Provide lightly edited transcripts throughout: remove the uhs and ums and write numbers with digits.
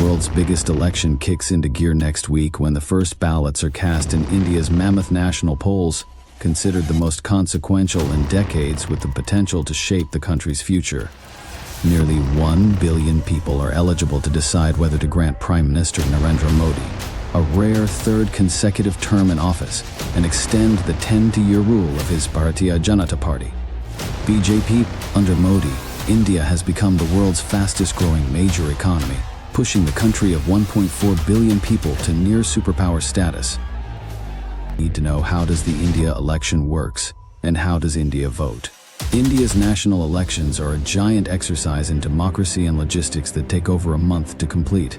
world's biggest election kicks into gear next week when the first ballots are cast in India's mammoth national polls, considered the most consequential in decades with the potential to shape the country's future. Nearly 1 billion people are eligible to decide whether to grant Prime Minister Narendra Modi a rare third consecutive term in office and extend the 10-year rule of his Bharatiya Janata Party. BJP. Under Modi, India has become the world's fastest-growing major economy, pushing the country of 1.4 billion people to near superpower status. Need to know, how does the India election works, and how does India vote? India's national elections are a giant exercise in democracy and logistics that take over a month to complete.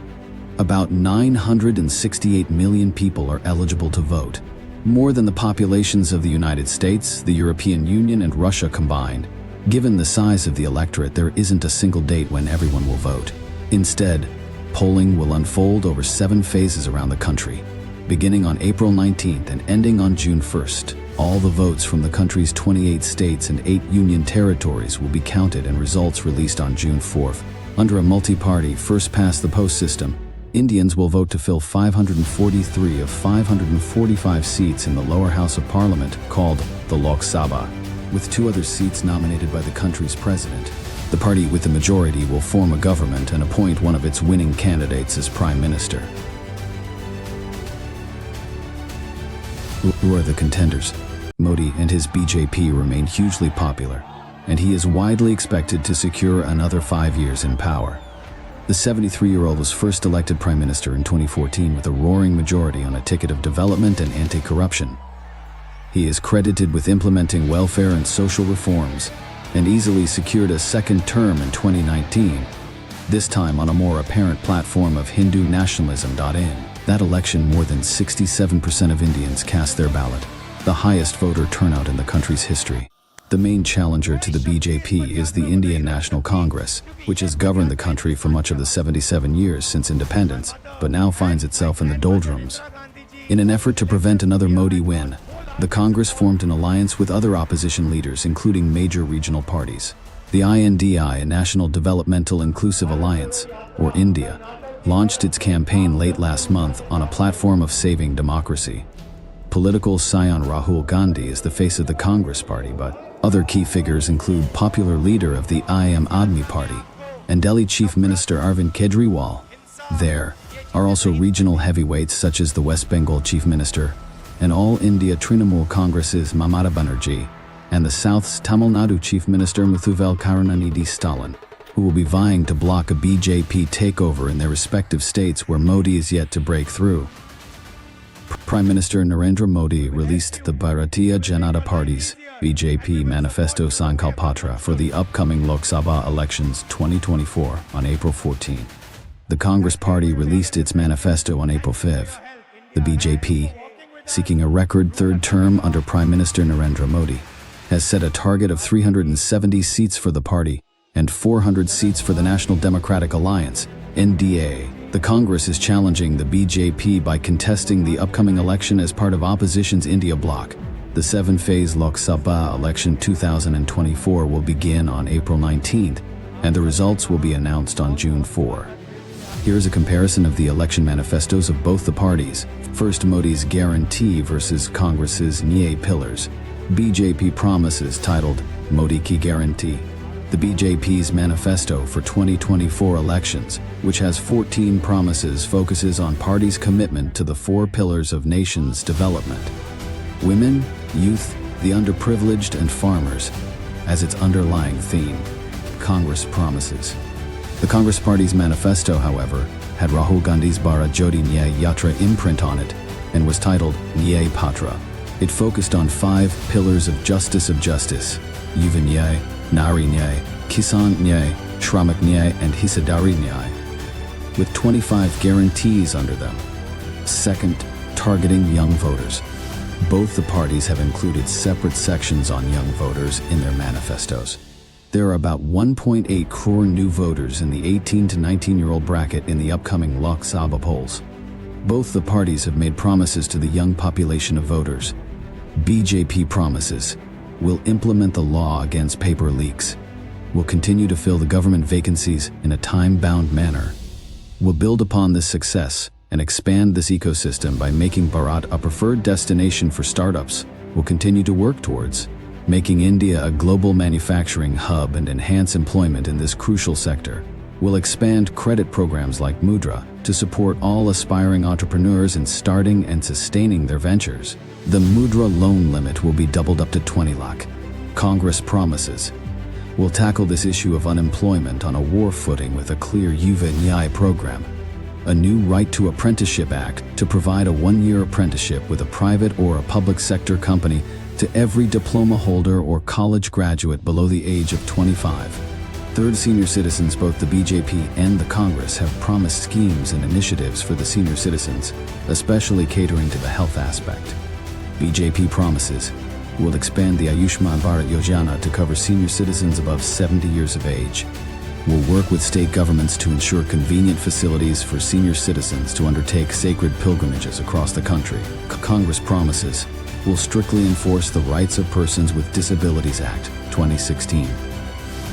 About 968 million people are eligible to vote, more than the populations of the United States, the European Union, and Russia combined. Given the size of the electorate, there isn't a single date when everyone will vote. Instead, polling will unfold over 7 phases around the country, beginning on April 19th and ending on June 1st. All the votes from the country's 28 states and 8 union territories will be counted and results released on June 4th. Under a multi-party first-past-the-post system, Indians will vote to fill 543 of 545 seats in the lower house of parliament, called the Lok Sabha, with 2 other seats nominated by the country's president. The party with the majority will form a government and appoint one of its winning candidates as prime minister. Who are the contenders? Modi and his BJP remain hugely popular, and he is widely expected to secure another 5 years in power. The 73-year-old was first elected prime minister in 2014 with a roaring majority on a ticket of development and anti-corruption. He is credited with implementing welfare and social reforms, and easily secured a second term in 2019, this time on a more apparent platform of Hindu nationalism. In that election, more than 67% of Indians cast their ballot, the highest voter turnout in the country's history. The main challenger to the BJP is the Indian National Congress, which has governed the country for much of the 77 years since independence, but now finds itself in the doldrums. In an effort to prevent another Modi win, the Congress formed an alliance with other opposition leaders, including major regional parties. The INDI, a National Developmental Inclusive Alliance, or India, launched its campaign late last month on a platform of saving democracy. Political scion Rahul Gandhi is the face of the Congress party, but other key figures include popular leader of the Aam Aadmi Party and Delhi Chief Minister Arvind Kejriwal. There are also regional heavyweights such as the West Bengal Chief Minister and All India Trinamool Congress's Mamata Banerjee and the South's Tamil Nadu Chief Minister Muthuvel Karunanidhi Stalin, who will be vying to block a BJP takeover in their respective states where Modi is yet to break through. Prime Minister Narendra Modi released the Bharatiya Janata Party's BJP Manifesto Sankalpatra for the upcoming Lok Sabha elections 2024 on April 14. The Congress Party released its manifesto on April 5. The BJP, seeking a record third term under Prime Minister Narendra Modi, has set a target of 370 seats for the party and 400 seats for the National Democratic Alliance, NDA. The Congress is challenging the BJP by contesting the upcoming election as part of opposition's India bloc. The 7-phase Lok Sabha election 2024 will begin on April 19th, and the results will be announced on June 4. Here's a comparison of the election manifestos of both the parties. First, Modi's guarantee versus Congress's Nyay pillars. BJP promises, titled Modi Ki Guarantee. The BJP's manifesto for 2024 elections, which has 14 promises, focuses on party's commitment to the 4 pillars of nation's development: women, youth, the underprivileged, and farmers, as its underlying theme. Congress promises. The Congress Party's manifesto, however, had Rahul Gandhi's Bharat Jyoti Nyay Yatra imprint on it and was titled Nyay Patra. It focused on 5 pillars of justice: Yuva Nyay, Nari Nyay, Kisan Nyay, Shramik Nyay, and Hissadari Nyay, with 25 guarantees under them. Second, targeting young voters. Both the parties have included separate sections on young voters in their manifestos. There are about 1.8 crore new voters in the 18 to 19-year-old bracket in the upcoming Lok Sabha polls. Both the parties have made promises to the young population of voters. BJP promises: will implement the law against paper leaks, will continue to fill the government vacancies in a time-bound manner, will build upon this success and expand this ecosystem by making Bharat a preferred destination for startups. Will continue to work towards making India a global manufacturing hub and enhance employment in this crucial sector. Will expand credit programs like Mudra to support all aspiring entrepreneurs in starting and sustaining their ventures. The Mudra loan limit will be doubled up to 20 lakh. Congress promises will tackle this issue of unemployment on a war footing with a clear Yuva Nyaya program, a new right to apprenticeship act to provide a one-year apprenticeship with a private or a public sector company to every diploma holder or college graduate below the age of 25. Third, senior citizens. Both the BJP and the Congress have promised schemes and initiatives for the senior citizens, especially catering to the health aspect. BJP promises will expand the Ayushman Bharat Yojana to cover senior citizens above 70 years of age. Will work with state governments to ensure convenient facilities for senior citizens to undertake sacred pilgrimages across the country. Congress promises will strictly enforce the Rights of Persons with Disabilities Act, 2016.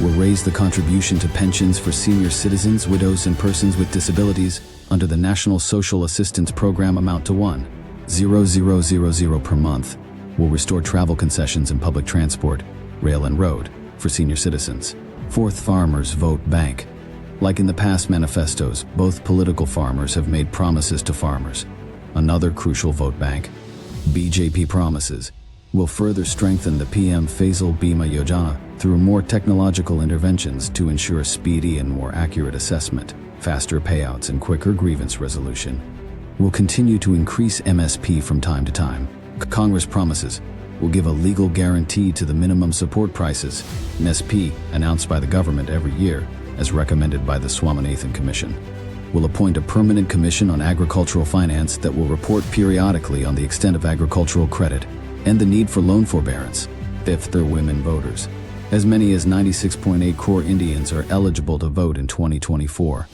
Will raise the contribution to pensions for senior citizens, widows, and persons with disabilities under the National Social Assistance Program amount to 1,000 per month. Will restore travel concessions in public transport, rail and road, for senior citizens. Fourth, farmers vote bank. Like in the past manifestos, both political farmers have made promises to farmers. Another crucial vote bank. BJP promises will further strengthen the PM Faisal Bima Yojana through more technological interventions to ensure speedy and more accurate assessment, faster payouts, and quicker grievance resolution. Will continue to increase MSP from time to time. Congress promises will give a legal guarantee to the minimum support prices, MSP, announced by the government every year, as recommended by the Swaminathan Commission. Will appoint a permanent commission on agricultural finance that will report periodically on the extent of agricultural credit and the need for loan forbearance. Fifth, are women voters. As many as 96.8 crore Indians are eligible to vote in 2024.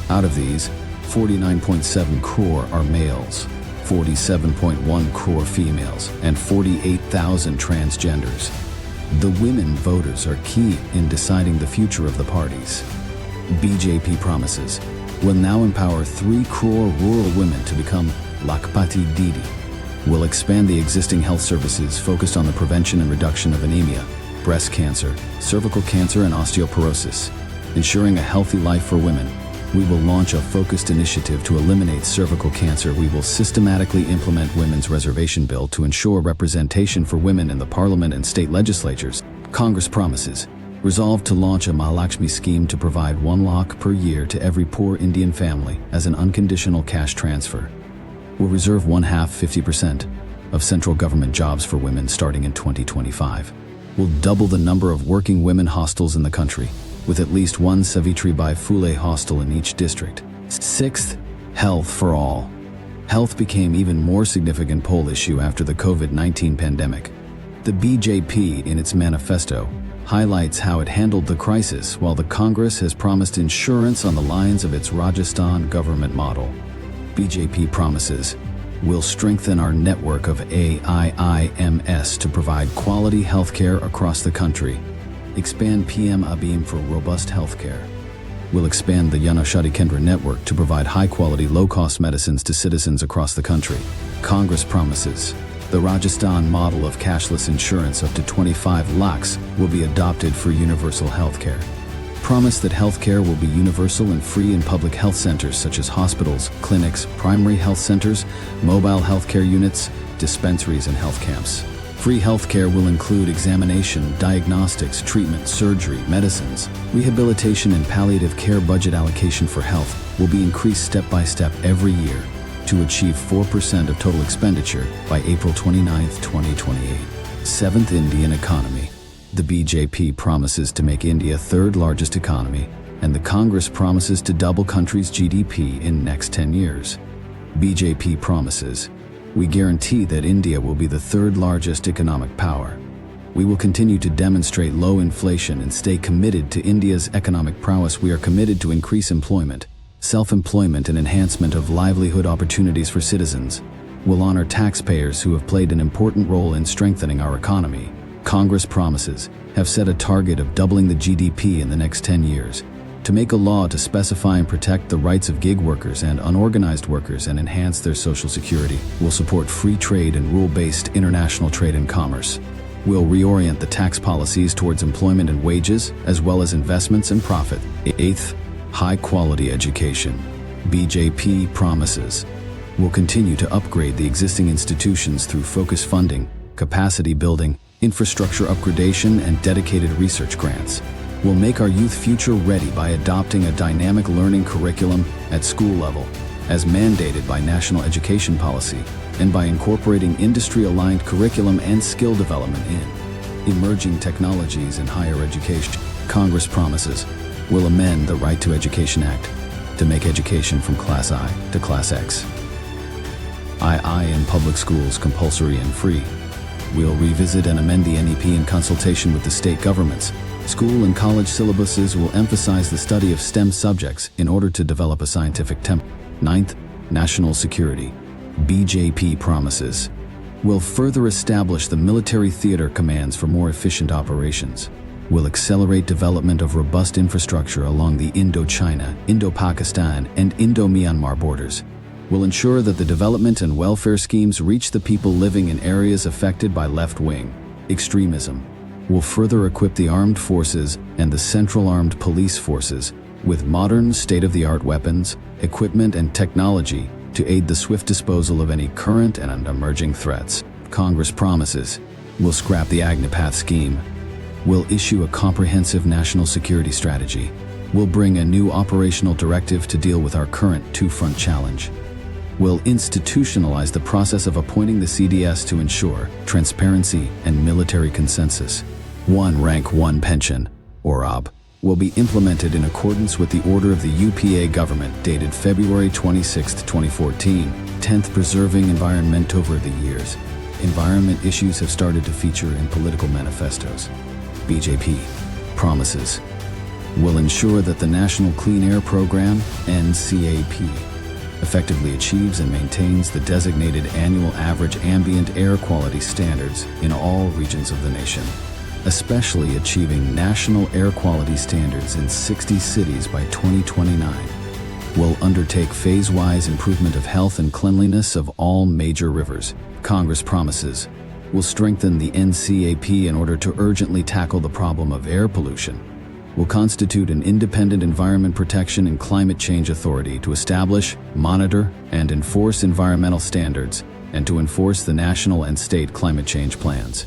Out of these, 49.7 crore are males, 47.1 crore females, and 48,000 transgenders. The women voters are key in deciding the future of the parties. BJP promises will now empower 3 crore rural women to become Lakpati Didi. Will expand the existing health services focused on the prevention and reduction of anemia, breast cancer, cervical cancer, and osteoporosis, ensuring a healthy life for women. We will launch a focused initiative to eliminate cervical cancer. We will systematically implement Women's Reservation Bill to ensure representation for women in the parliament and state legislatures. Congress promises resolved to launch a Mahalakshmi scheme to provide 1 lakh per year to every poor Indian family as an unconditional cash transfer. Will reserve 50% of central government jobs for women starting in 2025. Will double the number of working women hostels in the country, with at least one Savitribai Phule hostel in each district. Sixth, health for all. Health became even more significant poll issue after the COVID-19 pandemic. The BJP, in its manifesto, highlights how it handled the crisis, while the Congress has promised insurance on the lines of its Rajasthan government model. BJP promises will strengthen our network of AIIMS to provide quality healthcare across the country. Expand PM Abim for robust healthcare. Will expand the Janaushadhi Kendra network to provide high-quality, low-cost medicines to citizens across the country. Congress promises the Rajasthan model of cashless insurance up to 25 lakhs will be adopted for universal healthcare. Promise that healthcare will be universal and free in public health centers such as hospitals, clinics, primary health centers, mobile healthcare units, dispensaries, and health camps. Free healthcare will include examination, diagnostics, treatment, surgery, medicines, rehabilitation, and palliative care. Budget allocation for health will be increased step by step every year to achieve 4% of total expenditure by April 29, 2028. Seventh, Indian economy. The BJP promises to make India third largest economy, and the Congress promises to double country's GDP in next 10 years. BJP promises we guarantee that India will be the third largest economic power. We will continue to demonstrate low inflation and stay committed to India's economic prowess. We are committed to increase employment, self-employment, and enhancement of livelihood opportunities for citizens. We'll honor taxpayers who have played an important role in strengthening our economy. Congress promises have set a target of doubling the GDP in the next 10 years. to make a law to specify and protect the rights of gig workers and unorganized workers and enhance their social security. We'll support free trade and rule-based international trade and commerce. We'll reorient the tax policies towards employment and wages, as well as investments and profit. 8th, high-quality education. BJP promises. We'll continue to upgrade the existing institutions through focused funding, capacity building, infrastructure upgradation, and dedicated research grants. We'll make our youth future ready by adopting a dynamic learning curriculum at school level, as mandated by national education policy, and by incorporating industry-aligned curriculum and skill development in emerging technologies in higher education. Congress promises we'll amend the Right to Education Act to make education from Class I to Class X. II in public schools compulsory and free. We'll revisit and amend the NEP in consultation with the state governments. School and college syllabuses will emphasize the study of STEM subjects in order to develop a scientific template. 9th, national security. BJP promises. We'll further establish the military theater commands for more efficient operations. We'll accelerate development of robust infrastructure along the Indo-China, Indo-Pakistan, and Indo-Myanmar borders. We'll ensure that the development and welfare schemes reach the people living in areas affected by left-wing extremism. We'll further equip the armed forces and the Central Armed Police Forces with modern, state-of-the-art weapons, equipment, and technology to aid the swift disposal of any current and emerging threats. Congress promises we'll scrap the Agnipath scheme. We'll issue a comprehensive national security strategy. We'll bring a new operational directive to deal with our current two-front challenge. We'll institutionalize the process of appointing the CDS to ensure transparency and military consensus. One rank, one pension, or OB, will be implemented in accordance with the order of the UPA government dated February 26, 2014. 10th, preserving environment. Over the years, environment issues have started to feature in political manifestos. BJP promises will ensure that the National Clean Air Program, NCAP, effectively achieves and maintains the designated annual average ambient air quality standards in all regions of the nation, especially achieving national air quality standards in 60 cities by 2029. Will undertake phase-wise improvement of health and cleanliness of all major rivers. Congress promises will strengthen the NCAP in order to urgently tackle the problem of air pollution. Will constitute an independent environment protection and climate change authority to establish, monitor, and enforce environmental standards, and to enforce the national and state climate change plans.